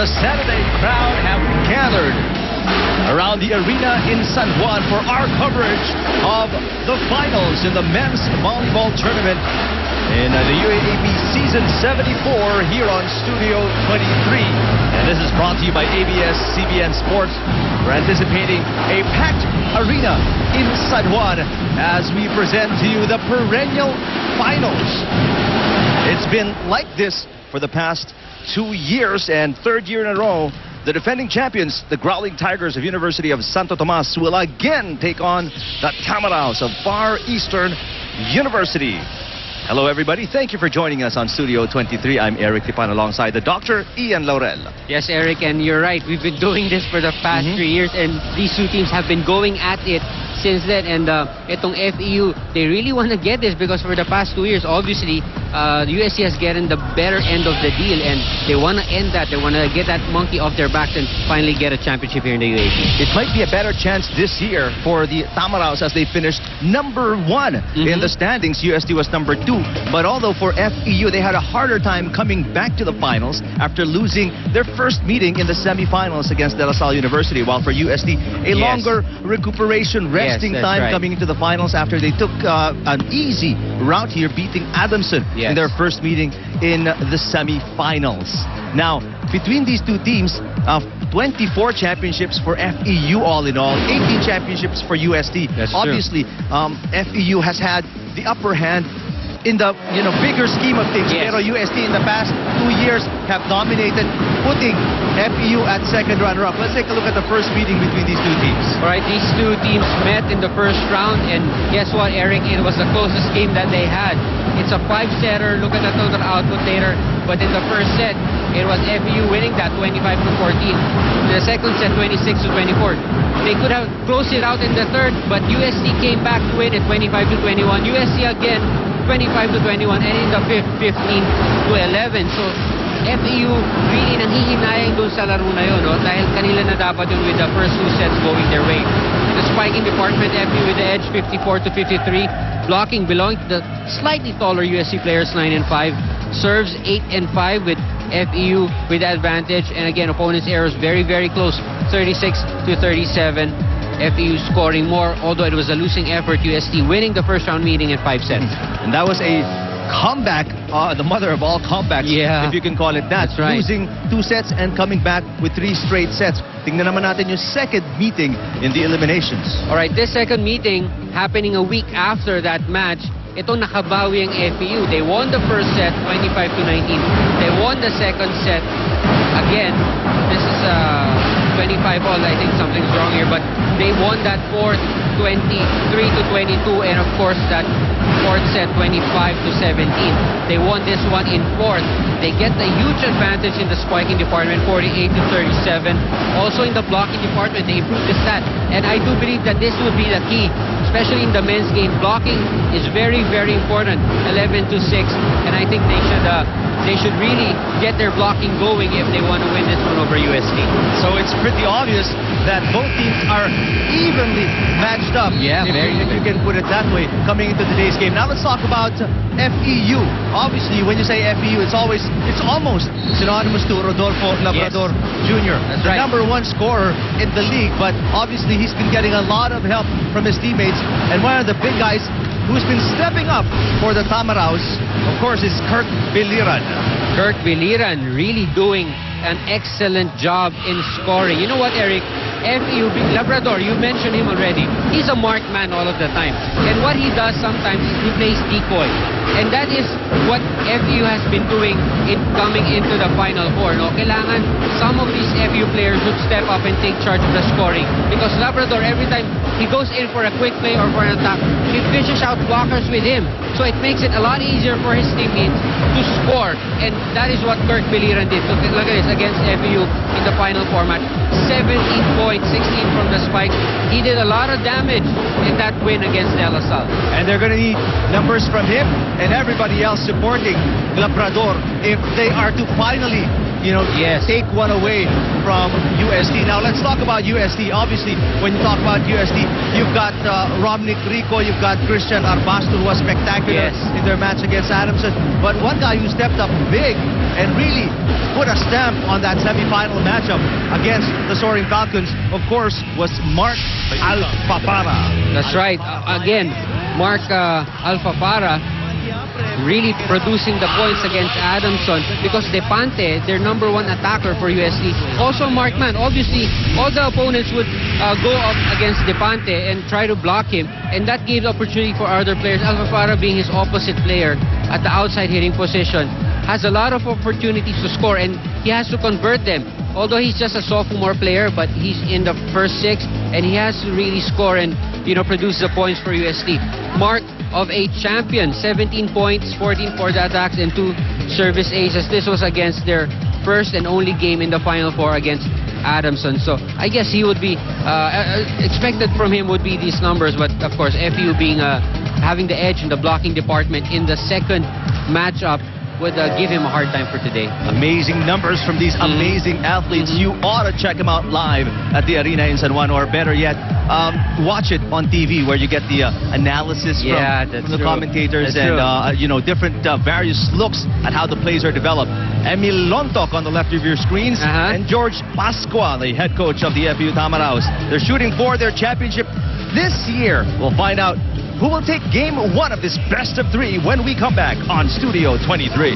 The Saturday crowd have gathered around the arena in San Juan for our coverage of the finals in the men's volleyball tournament in the UAAP Season 74 here on Studio 23. And this is brought to you by ABS-CBN Sports. We're anticipating a packed arena in San Juan as we present to you the perennial finals. It's been like this for the past 2 years, and third year in a row, the defending champions, the Growling Tigers of University of Santo Tomas, will again take on the Tamaraos of Far Eastern University. Hello, everybody. Thank you for joining us on Studio 23. I'm Eric Tipan alongside the Dr. Ian Laurel. Yes, Eric, and you're right. We've been doing this for the past 3 years, and these two teams have been going at it since then. And itong FEU, they really want to get this because for the past 2 years, obviously, the UST has gotten the better end of the deal, and they want to end that. They want to get that monkey off their backs and finally get a championship here in the UAP. It might be a better chance this year for the Tamaraos as they finished number 1 in the standings. UST was number 2. But although for FEU, they had a harder time coming back to the finals after losing their first meeting in the semifinals against De La Salle University, while for UST, a longer recuperation, resting time coming into the finals after they took an easy route here, beating Adamson in their first meeting in the semifinals. Now, between these two teams, 24 championships for FEU all in all, 18 championships for UST. Obviously, FEU has had the upper hand in the bigger scheme of things. Pero UST in the past 2 years have dominated, putting FEU at second runner-up. Let's take a look at the first meeting between these two teams. All right, these two teams met in the first round, and guess what, Eric? It was the closest game that they had. It's a 5-setter. Look at the total output later. But in the first set, it was FEU winning that 25-14. In the second set, 26-24. They could have closed it out in the third, but UST came back to win at 25-21. UST again, 25-21, and in the fifth, 15-11. So FEU really nanghihinayang doon sa laro na yun, no? Dahil kanila na dapat yun with the first 2 sets going their way. The spiking department, FEU with the edge, 54-53. Blocking belonging to the slightly taller USC players, 9 and 5. Serves 8 and 5 with FEU with the advantage. And again, opponents' errors very, very close, 36-37. FEU scoring more, although it was a losing effort. UST winning the first round meeting in 5 sets. And that was a comeback, the mother of all comebacks, if you can call it that. That's right. Losing 2 sets and coming back with 3 straight sets. Tingnan naman natin yung second meeting in the eliminations. All right, this second meeting happening a week after that match. Ito nakabawi ang FEU. They won the first set, 25-19. They won the second set. Again, this is 25 all. I think something's wrong here, but they won that fourth 23-22, and of course that fourth set 25-17. They won this one in fourth. They get the huge advantage in the spiking department, 48-37. Also in the blocking department, they improved the stat, and I do believe that this would be the key, especially in the men's game. Blocking is very, very important. 11-6, and I think they should really get their blocking going if they want to win this one over UST. So it's pretty obvious that both teams are evenly matched up. Yeah, if you can put it that way, coming into today's game. Now let's talk about FEU. Obviously, when you say FEU, it's almost synonymous to Rodolfo Labrador Jr., the number 1 scorer in the league. But obviously, he's been getting a lot of help from his teammates, and one of the big guys who's been stepping up for the Tamaraos, of course, is Kirk Biliran. Kirk Biliran really doing an excellent job in scoring. You know what, Eric? FEU, Labrador, you mentioned him already. He's a marked man all of the time. And what he does sometimes is he plays decoy. And that is what FEU has been doing in coming into the Final Four. No? Kailangan some of these FEU players would step up and take charge of the scoring. Because Labrador, every time he goes in for a quick play or for an attack, he fishes out blockers with him. So it makes it a lot easier for his teammates to score. And that is what Kirk Biliran did. So look at this against FEU in the Final Four match. 17 points, 16 from the spike. He did a lot of damage in that win against De La Salle. And they're going to need numbers from him and everybody else supporting Labrador if they are to finally take one away from UST. Now, let's talk about UST. Obviously, when you talk about UST, you've got Romnick Rico, you've got Christian Arbasto, who was spectacular in their match against Adamson. But one guy who stepped up big and really put a stamp on that semi-final matchup against the Soaring Falcons, of course, was Mark Alfafara. That's right. Again, Mark Alfafara really producing the points against Adamson, because Depante, their #1 attacker for UST, also markman. Obviously, all the opponents would go up against Depante and try to block him, and that gave opportunity for other players. Alfafara, being his opposite player at the outside hitting position, has a lot of opportunities to score, and he has to convert them. Although he's just a sophomore player, but he's in the first 6, and he has to really score and, you know, produce the points for UST. Mark of a champion, 17 points, 14 for the attacks, and 2 service aces. This was against their first and only game in the Final Four against Adamson. So I guess he would be expected from him would be these numbers, but of course FEU being having the edge in the blocking department in the second matchup would give him a hard time for today. Amazing numbers from these amazing athletes. You ought to check them out live at the arena in San Juan, or better yet, watch it on TV, where you get the analysis from the commentators, and you know, different various looks at how the plays are developed. Emil Lontok on the left of your screens, and George Pascua, the head coach of the FEU Tamaraos. They're shooting for their championship this year. We'll find out who will take game 1 of this best of 3 when we come back on Studio 23.